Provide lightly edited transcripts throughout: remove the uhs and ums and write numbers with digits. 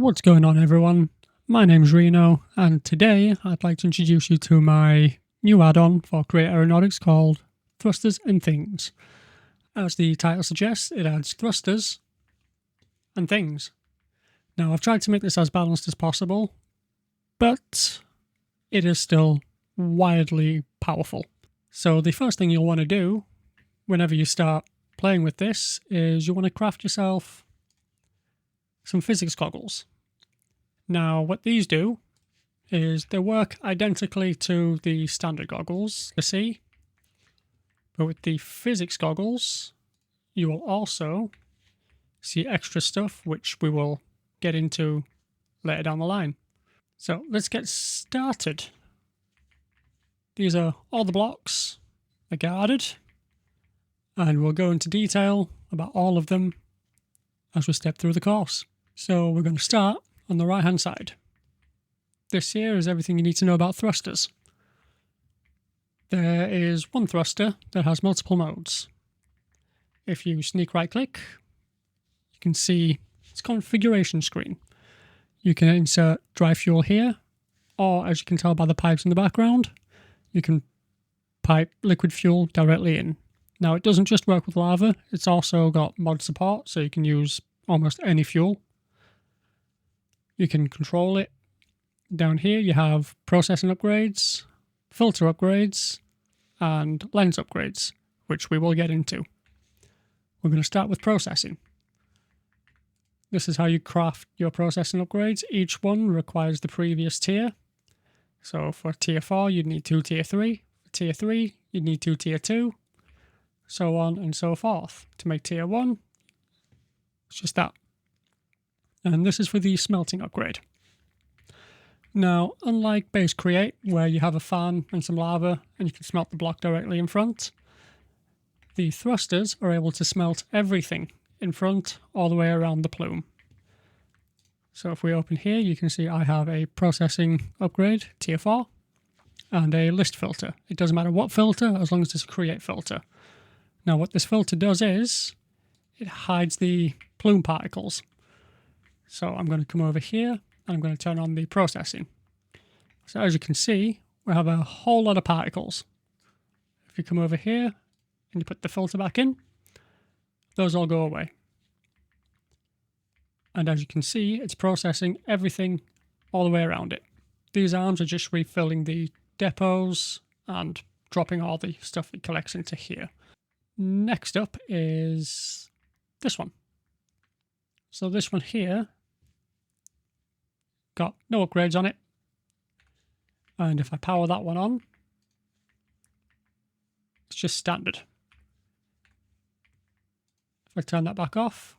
What's going on, everyone? My name's Reno, and today I'd like to introduce you to my new add-on for Create Aeronautics called Thrusters and Things. As the title suggests, it adds thrusters and things. Now, I've tried to make this as balanced as possible, but it is still wildly powerful. So the first thing you'll want to do whenever you start playing with this is you want to craft yourself some physics goggles. Now, what these do is they work identically to the standard goggles you see, but with the physics goggles, you will also see extra stuff which we will get into later down the line. So let's get started. These are all the blocks that get added, and we'll go into detail about all of them as we step through the course. So we're going to start on the right hand side. This here is everything you need to know about thrusters. There is one thruster that has multiple modes. If you sneak right click, you can see its configuration screen. You can insert dry fuel here, or as you can tell by the pipes in the background, you can pipe liquid fuel directly in. Now, it doesn't just work with lava, it's also got mod support, so you can use almost any fuel. You can control it. Down here you have processing upgrades, filter upgrades, and lens upgrades, which we will get into. We're going to start with processing. This is how you craft your processing upgrades. Each one requires the previous tier. So for tier 4 you'd need 2 tier 3, for tier 3 you'd need 2 tier 2, so on and so forth. To make tier 1, it's just that. And this is for the smelting upgrade. Now, unlike base Create, where you have a fan and some lava and you can smelt the block directly in front, the thrusters are able to smelt everything in front all the way around the plume. So if we open here, you can see I have a processing upgrade, tier 4, and a list filter. It doesn't matter what filter, as long as it's a Create filter. Now what this filter does is, it hides the plume particles. So I'm going to come over here, and I'm going to turn on the processing. So as you can see, we have a whole lot of particles. If you come over here, and you put the filter back in, those all go away. And as you can see, it's processing everything all the way around it. These arms are just refilling the depots and dropping all the stuff it collects into here. Next up is this one. So this one here got no upgrades on it. And if I power that one on, it's just standard. If I turn that back off.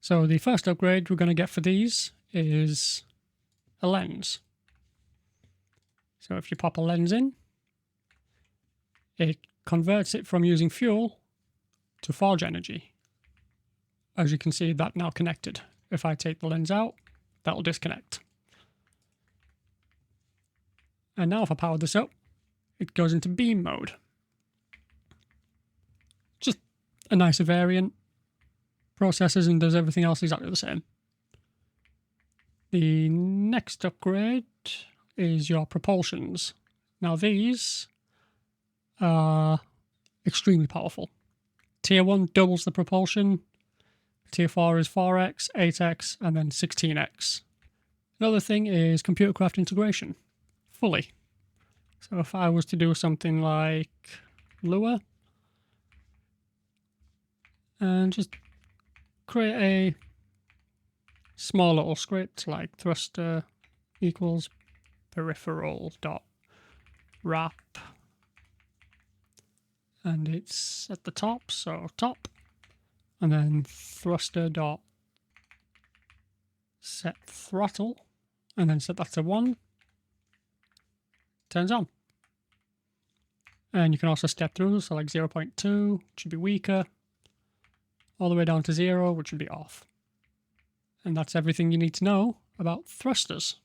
So the first upgrade we're going to get for these is a lens. So if you pop a lens in, it converts it from using fuel to forge energy. As you can see, that now connected. If I take the lens out, that'll disconnect. And now if I power this up, it goes into beam mode. Just a nicer variant. Processes and does everything else exactly the same. The next upgrade is your propulsions. Now these are extremely powerful. Tier 1 doubles the propulsion. Tier 4 is 4x, 8x, and then 16x. Another thing is computer craft integration, fully. So if I was to do something like lure, and just create a small little script like thruster equals peripheral dot wrap, and it's at the top, so top. And then thruster dot set throttle, and then set that to 1. Turns on. And you can also step through, so like 0.2, which should be weaker, all the way down to 0, which would be off. And that's everything you need to know about thrusters.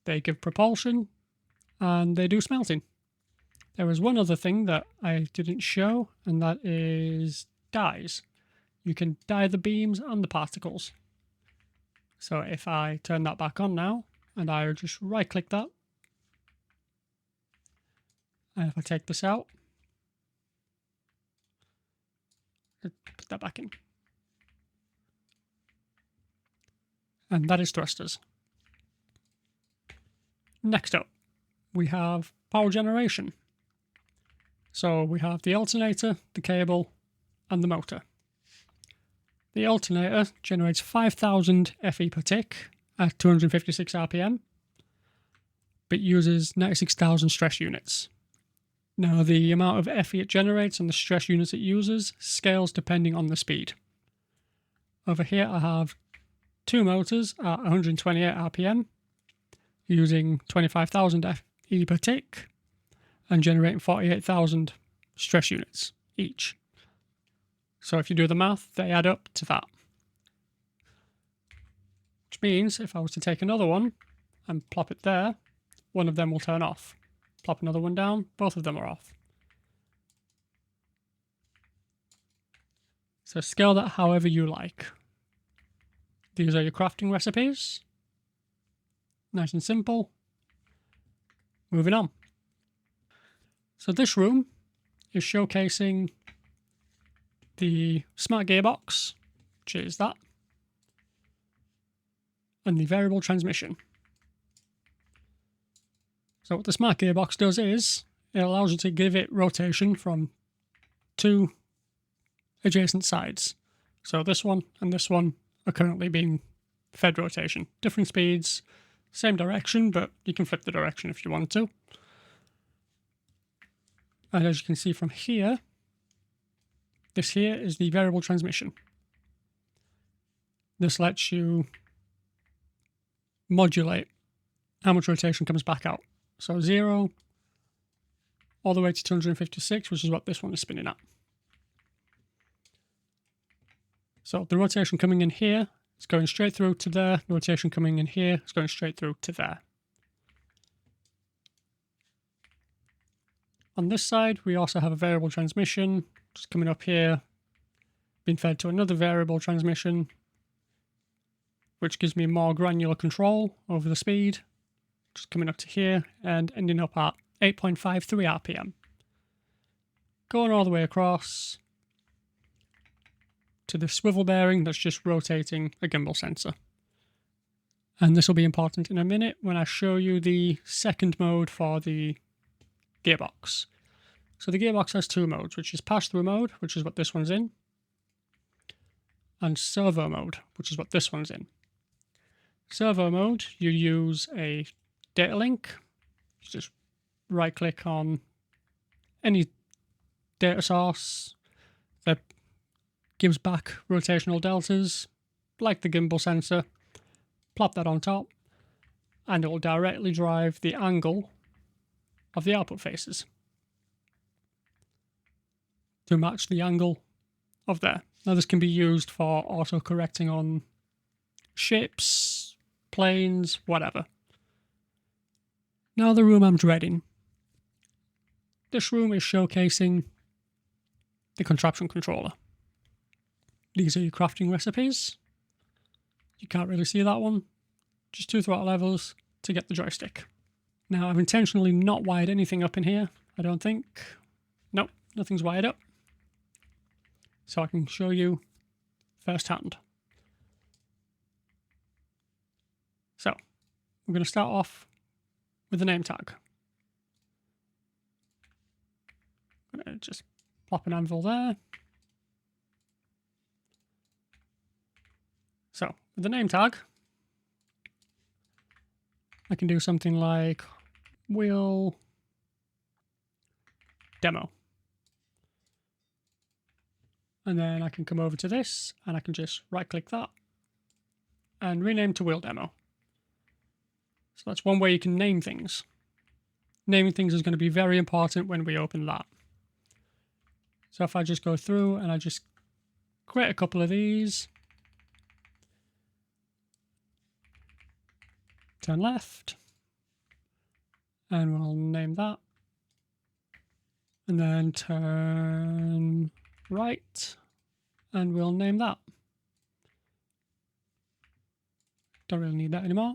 They give propulsion, and they do smelting. There is one other thing that I didn't show, and that is dyes. You can dye the beams and the particles. So if I turn that back on now, and I just right click that, and if I take this out, put that back in. And that is thrusters. Next up, we have power generation. So we have the alternator, the cable, and the motor. The alternator generates 5,000 FE per tick at 256 RPM, but uses 96,000 stress units. Now, the amount of FE it generates and the stress units it uses scales depending on the speed. Over here, I have two motors at 128 RPM, using 25,000 FE per tick and generating 48,000 stress units each. So if you do the math, they add up to that. Which means if I was to take another one and plop it there, one of them will turn off. Plop another one down, both of them are off. So scale that however you like. These are your crafting recipes. Nice and simple. Moving on. So this room is showcasing the smart gearbox, which is that, and the variable transmission. So what the smart gearbox does is it allows you to give it rotation from two adjacent sides. So this one and this one are currently being fed rotation. Different speeds, same direction, but you can flip the direction if you want to. And as you can see from here, this here is the variable transmission. This lets you modulate how much rotation comes back out. So 0 all the way to 256, which is what this one is spinning at. So the rotation coming in here is going straight through to there. The rotation coming in here is going straight through to there. On this side, we also have a variable transmission just coming up here, being fed to another variable transmission, which gives me more granular control over the speed, just coming up to here and ending up at 8.53 RPM. Going all the way across to the swivel bearing that's just rotating a gimbal sensor. And this will be important in a minute when I show you the second mode for the gearbox. So the gearbox has two modes, which is pass-through mode, which is what this one's in, and servo mode, which is what this one's in. Servo mode, you use a data link. You just right-click on any data source that gives back rotational deltas, like the gimbal sensor. Plop that on top, and it will directly drive the angle of the output faces to match the angle of there. Now this can be used for auto-correcting on ships, planes, whatever. Now the room I'm dreading. This room is showcasing the Contraption controller. These are your crafting recipes. You can't really see that one. Just two throttle levels to get the joystick. Now I've intentionally not wired anything up in here, I don't think. Nope, nothing's wired up. So I can show you firsthand. So we're going to start off with the name tag. I'm going to just plop an anvil there. So with the name tag, I can do something like wheel demo. And then I can come over to this and I can just right click that and rename to wheel demo. So that's one way you can name things. Naming things is going to be very important when we open that. So if I just go through and I just create a couple of these, turn left, and we'll name that, and then turn right, and we'll name that. Don't really need that anymore.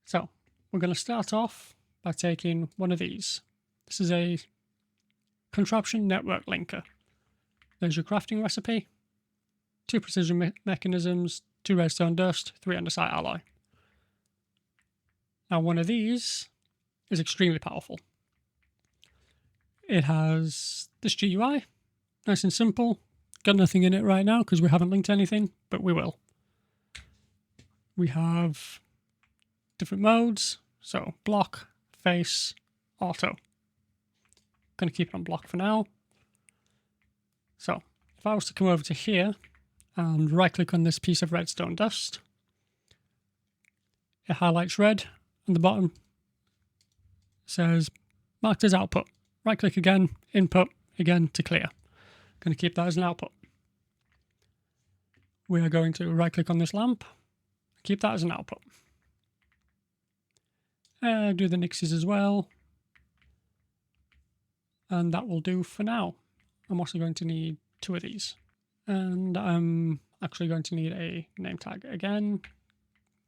So we're going to start off by taking one of these. This is a Contraption network linker. There's your crafting recipe, 2 precision mechanisms, 2 redstone dust, 3 andesite alloy. Now one of these is extremely powerful. It has this GUI, nice and simple. Got nothing in it right now because we haven't linked anything, but we will. We have different modes, so block, face, auto. Going to keep it on block for now. So if I was to come over to here and right click on this piece of redstone dust, it highlights red, and the bottom says marked as output. Right click again, input again to clear. Going to keep that as an output. We are going to right click on this lamp, keep that as an output. Do the nixies as well. And that will do for now. I'm also going to need 2 of these. And I'm actually going to need a name tag again,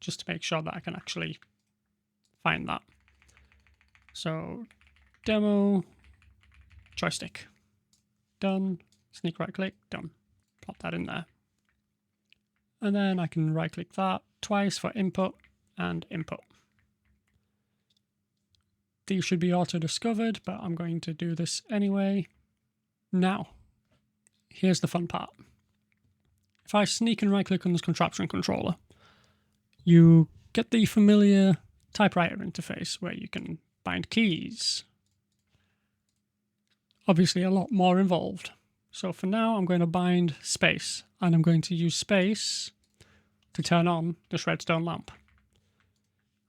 just to make sure that I can actually find that. So demo joystick. Done. Sneak right click. Done. Plop that in there. And then I can right click that twice for input and input. These should be auto discovered, but I'm going to do this anyway. Now, here's the fun part. If I sneak and right click on this contraption controller, you get the familiar typewriter interface where you can bind keys. Obviously a lot more involved. So for now I'm going to bind space, and I'm going to use space to turn on this redstone lamp.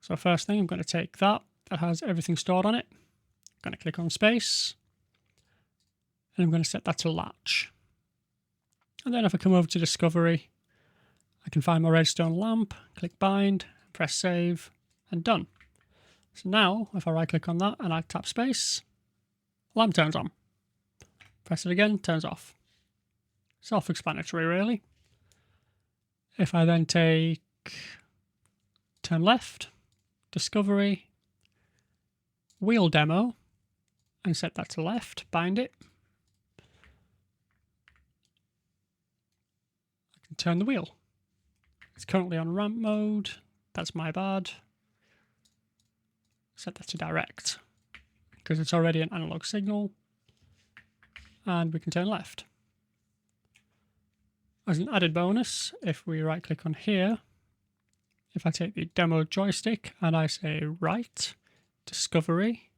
So first thing, I'm going to take that has everything stored on it. I'm going to click on space, and I'm going to set that to latch. And then if I come over to discovery, I can find my redstone lamp, click bind, press save, and done. So now if I right click on that and I tap space, lamp turns on. Press it again, turns off. Self-explanatory really. If I then take turn left, discovery, wheel demo, and set that to left, bind it, I can turn the wheel. It's currently on ramp mode, that's my bad. Set that to direct, because it's already an analog signal, and we can turn left. As an added bonus, if we right click on here, if I take the demo joystick and I say right, discovery,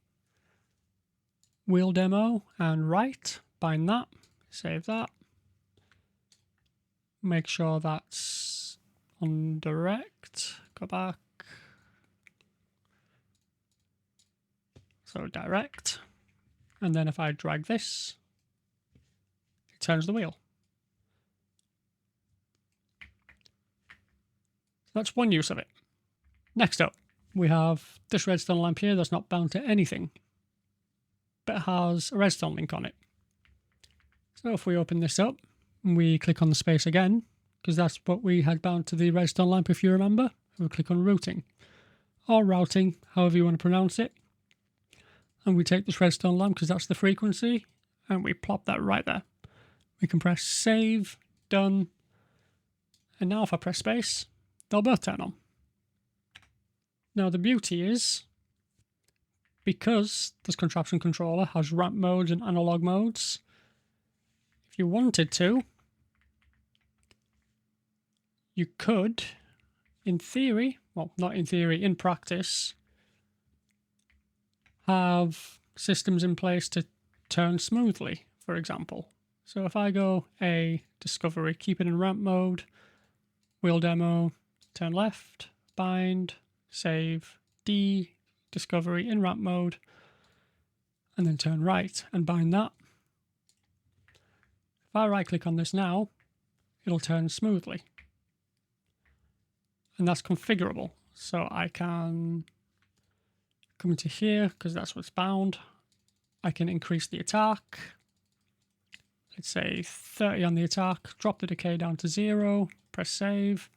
wheel demo, and right, bind that, save that, make sure that's on direct, go back, so direct, and then if I drag this, it turns the wheel. So that's one use of it. Next up, we have this redstone lamp here that's not bound to anything, but it has a redstone link on it. So if we open this up and we click on the space again, because that's what we had bound to the redstone lamp if you remember, we'll click on routing, or routing, however you want to pronounce it. And we take this redstone lamp because that's the frequency, and we plop that right there. We can press save, done, and now if I press space, they'll both turn on. Now the beauty is, because this contraption controller has ramp modes and analog modes, if you wanted to, you could, in theory, well not in theory, in practice, have systems in place to turn smoothly, for example. So if I go A, discovery, keep it in ramp mode, wheel demo, turn left, bind, save, D, discovery in ramp mode, and then turn right and bind that. If I right click on this now, it'll turn smoothly. And that's configurable. So I can come into here, because that's what's bound. I can increase the attack. Let's say 30 on the attack, drop the decay down to 0, press save.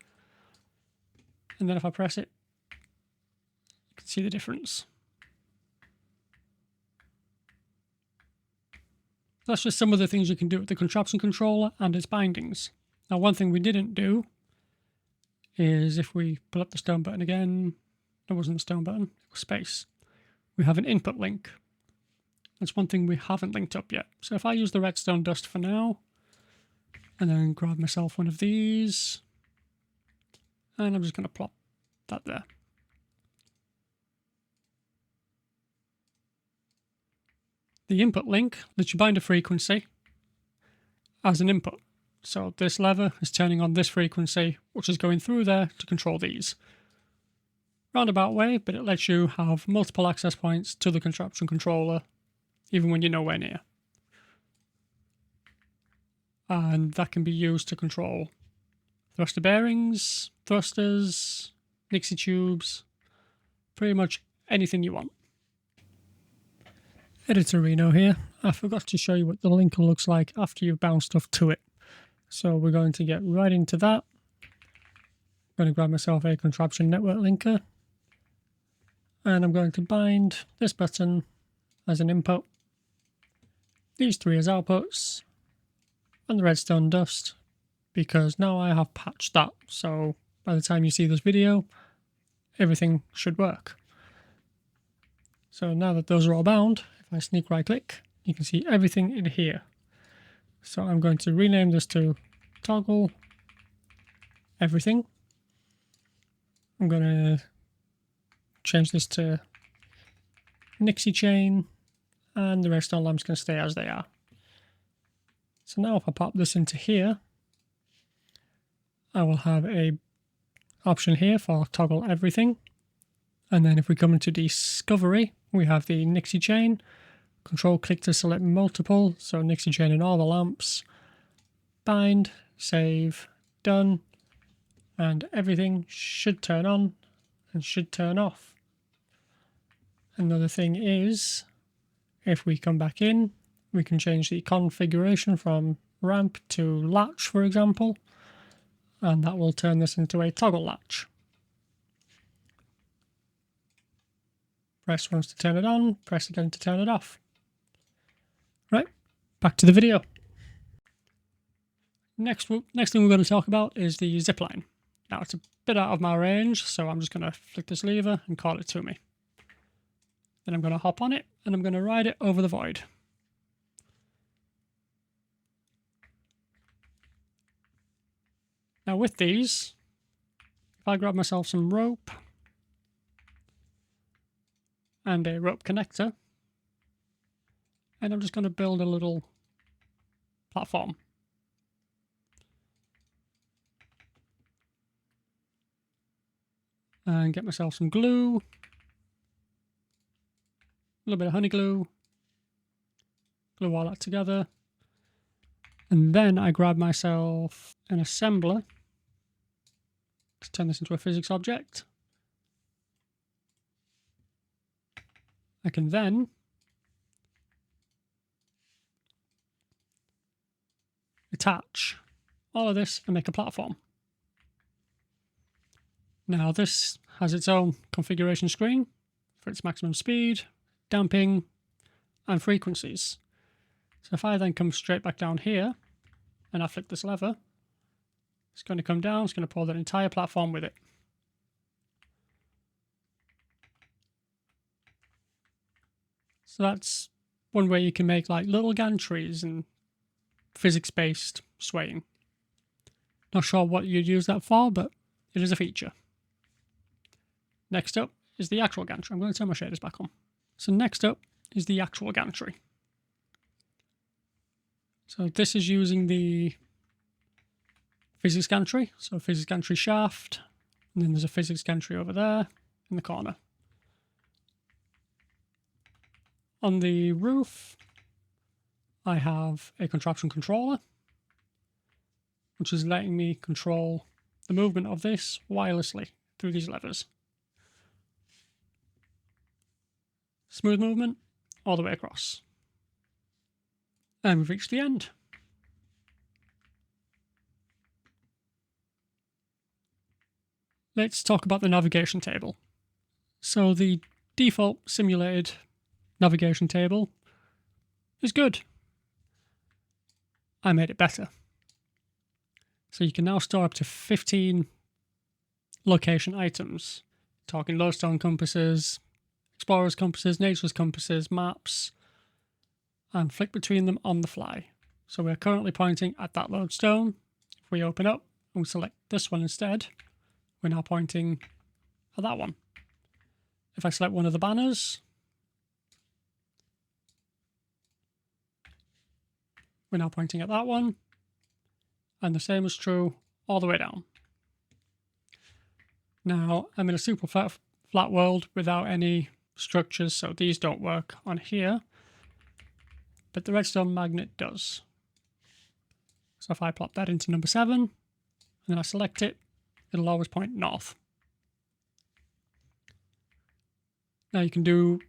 And then if I press it, you can see the difference. That's just some of the things you can do with the Contraption controller and its bindings. Now, one thing we didn't do is if we pull up the stone button again, it wasn't the stone button, it was space. We have an input link. That's one thing we haven't linked up yet. So if I use the redstone dust for now, and then grab myself one of these, and I'm just going to plop that there. The input link lets you bind a frequency as an input. So this lever is turning on this frequency, which is going through there to control these. Roundabout way, but it lets you have multiple access points to the Contraption controller, even when you're nowhere near. And that can be used to control thruster bearings, thrusters, Nixie tubes, pretty much anything you want. Editorino here. I forgot to show you what the linker looks like after you've bound stuff to it. So we're going to get right into that. I'm going to grab myself a Contraption network linker. And I'm going to bind this button as an input, these three as outputs, and the redstone dust, because now I have patched that. So by the time you see this video, everything should work. So now that those are all bound, if I sneak right click, you can see everything in here. So I'm going to rename this to toggle everything. I'm going to change this to Nixie chain, and the redstone lamps can stay as they are. So now if I pop this into here, I will have a option here for toggle everything. And then if we come into discovery, we have the Nixie chain. Control click to select multiple, so Nixie chain and all the lamps. Bind, save, done, and everything should turn on and should turn off. Another thing is, if we come back in, we can change the configuration from ramp to latch, for example, and that will turn this into a toggle latch. Press once to turn it on, press again to turn it off. Right, back to the video. Next thing we're going to talk about is the zipline. Now it's a bit out of my range, so I'm just going to flick this lever and call it to me. Then I'm going to hop on it and I'm going to ride it over the void. Now with these, if I grab myself some rope and a rope connector, and I'm just going to build a little platform. And get myself some glue, a little bit of honey glue, glue all that together. And then I grab myself an assembler to turn this into a physics object. I can then attach all of this and make a platform. Now this has its own configuration screen for its maximum speed, damping, and frequencies. So if I then come straight back down here and I flick this lever, it's going to come down, it's going to pull that entire platform with it. So that's one way you can make like little gantries and physics-based swaying. Not sure what you'd use that for, but it is a feature. Next up is the actual gantry. I'm going to turn my shaders back on. So next up is the actual gantry. So this is using the physics gantry. So physics gantry shaft, and then there's a physics gantry over there in the corner. On the roof, I have a Contraption controller, which is letting me control the movement of this wirelessly through these levers. Smooth movement all the way across. And we've reached the end. let's talk about the navigation table. So the default simulated navigation table is good. I made it better. So you can now store up to 15 location items. Talking lodestone compasses, explorer's compasses, nature's compasses, maps, and flick between them on the fly. So we're currently pointing at that lodestone. If we open up and we select this one instead, we're now pointing at that one. If I select one of the banners, we're now pointing at that one. And the same is true all the way down. Now, I'm in a super flat world without any structures, so these don't work on here. But the redstone magnet does. So if I plop that into number 7, and then I select it, it'll always point north. Now you can do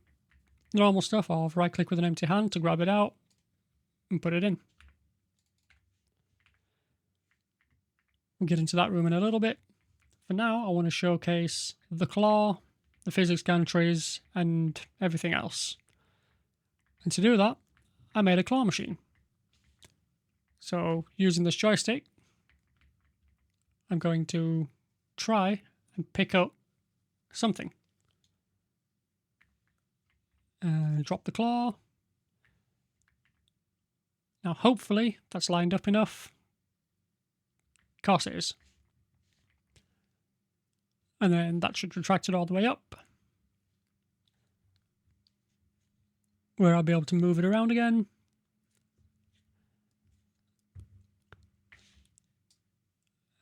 normal stuff of right-click with an empty hand to grab it out and put it in. We'll get into that room in a little bit. For now, I want to showcase the claw, the physics gantries, and everything else. And to do that, I made a claw machine. So using this joystick, I'm going to try and pick up something. And drop the claw. Now hopefully that's lined up enough. Of course it is. And then that should retract it all the way up, where I'll be able to move it around again.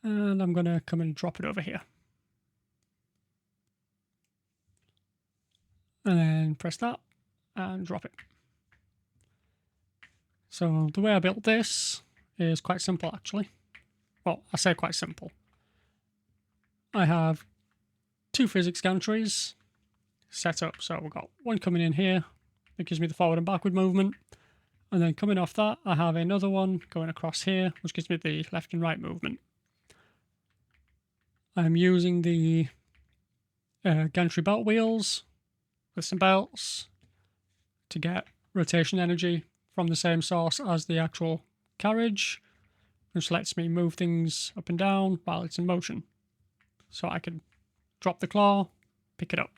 And I'm going to come and drop it over here. And then press that and drop it. So the way I built this is quite simple actually. Well, I say quite simple. I have 2 physics gantries set up. So we've got one coming in here that gives me the forward and backward movement. And then coming off that, I have another one going across here, which gives me the left and right movement. I'm using the gantry belt wheels with some belts to get rotation energy from the same source as the actual carriage, which lets me move things up and down while it's in motion. So I can drop the claw, pick it up.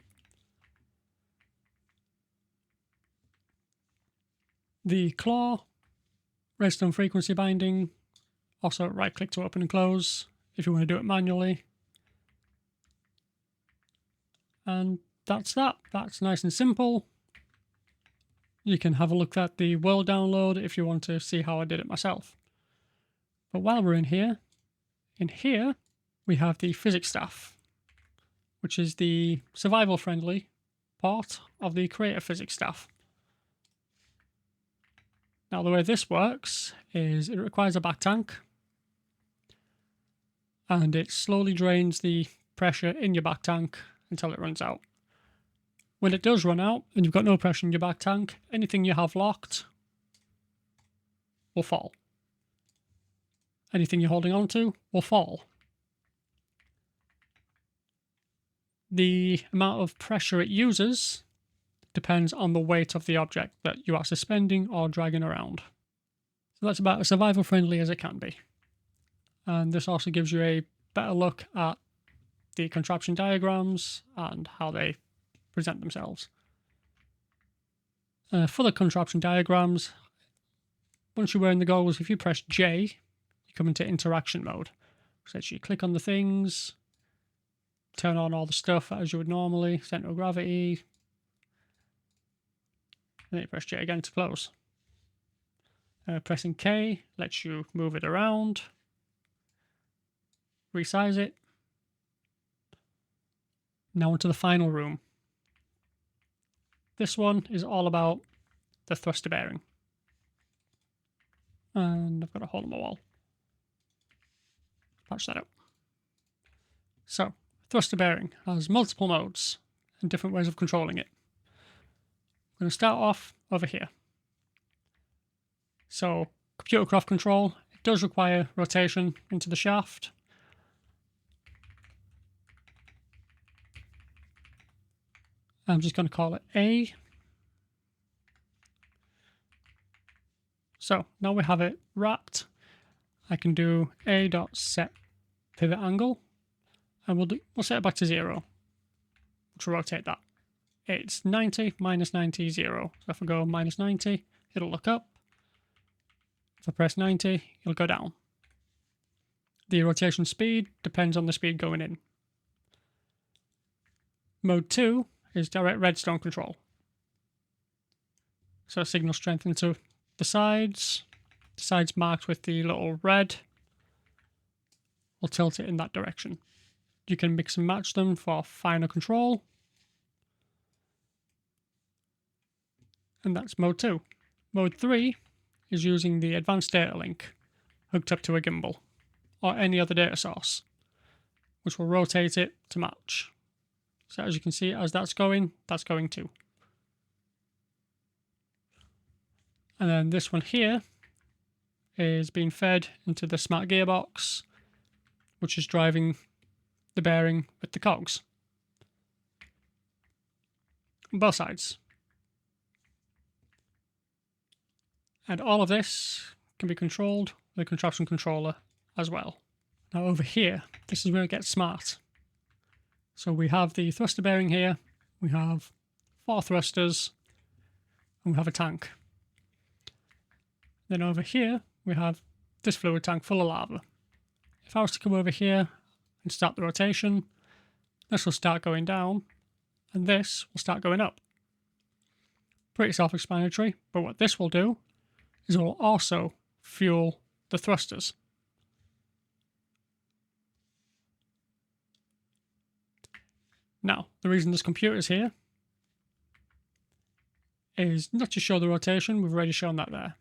The claw, redstone frequency binding, also right click to open and close if you want to do it manually. And that's that. That's nice and simple. You can have a look at the world download if you want to see how I did it myself. But while we're in here we have the physics staff, which is the survival friendly part of the creative physics staff. Now the way this works is it requires a back tank, and it slowly drains the pressure in your back tank until it runs out. When it does run out and you've got no pressure in your back tank, anything you have locked will fall. Anything you're holding on to will fall. The amount of pressure it uses depends on the weight of the object that you are suspending or dragging around. So that's about as survival friendly as it can be. And this also gives you a better look at the contraption diagrams and how they present themselves. For the contraption diagrams, once you're wearing the goggles, if you press J, you come into interaction mode. So you click on the things, turn on all the stuff as you would normally, center of gravity, and then you press J again to close. Pressing K lets you move it around, resize it. Now onto the final room. This one is all about the thruster bearing. And I've got a hole in my wall. Patch that up. So, thruster bearing has multiple modes and different ways of controlling it. I'm going to start off over here. So, computer craft control, it does require rotation into the shaft. I'm just going to call it A. So now we have it wrapped. I can do A.set pivot angle, and we'll set it back to 0, which will rotate that. It's 90, minus 90, 0. So if I go minus 90, it'll look up. If I press 90, it'll go down. The rotation speed depends on the speed going in. Mode 2 is direct redstone control. So signal strength into the sides marked with the little red. We'll tilt it in that direction. You can mix and match them for finer control. And that's mode 2. Mode 3 is using the advanced data link hooked up to a gimbal or any other data source, which will rotate it to match. So as you can see, as that's going too. And then this one here is being fed into the smart gearbox, which is driving the bearing with the cogs. On both sides. And all of this can be controlled with a Contraption controller as well. Now over here, this is where it gets smart. So we have the thruster bearing here, we have 4 thrusters, and we have a tank. Then over here, we have this fluid tank full of lava. If I was to come over here and start the rotation, this will start going down, and this will start going up. Pretty self-explanatory, but what this will do is it will also fuel the thrusters. Now, the reason this computer is here is not to show the rotation, we've already shown that there,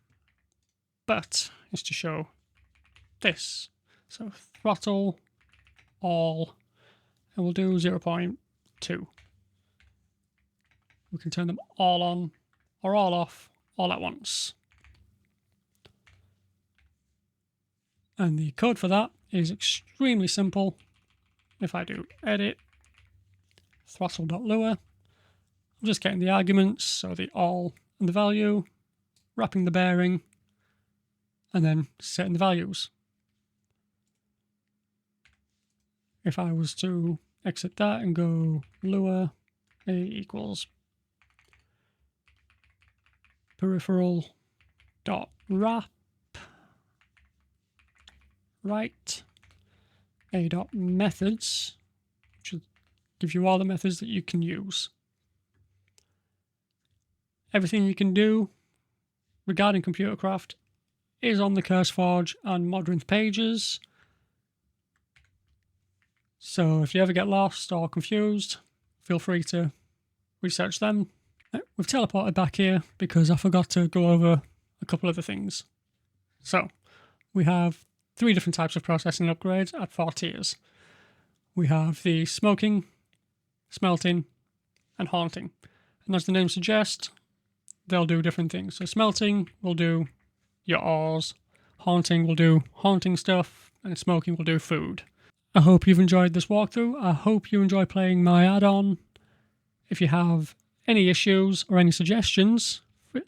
but it's to show this. So throttle, all, and we'll do 0.2. We can turn them all on or all off all at once. And the code for that is extremely simple. If I do edit, throttle.lure, I'm just getting the arguments, so the all and the value, wrapping the bearing, and then setting the values. If I was to exit that and go lure A equals peripheral dot wrap right A dot methods, which will give you all the methods that you can use. Everything you can do regarding computer craft is on the CurseForge and Modrinth pages. So if you ever get lost or confused, feel free to research them. We've teleported back here because I forgot to go over a couple of the things. So we have 3 different types of processing upgrades at 4 tiers. We have the smoking, smelting, and haunting. And as the name suggests, they'll do different things. So smelting will do your ores, haunting will do haunting stuff, and smoking will do food. I hope you've enjoyed this walkthrough. I hope you enjoy playing my add-on. If you have any issues or any suggestions,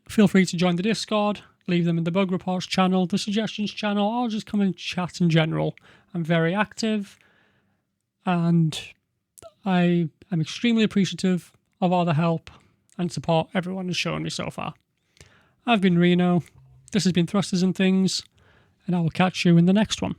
feel free to join the Discord, leave them in the bug reports channel, the suggestions channel, or just come and chat in general. I'm very active, and I am extremely appreciative of all the help and support everyone has shown me so far. I've been Reno, this has been Thrusters and Things, and I will catch you in the next one.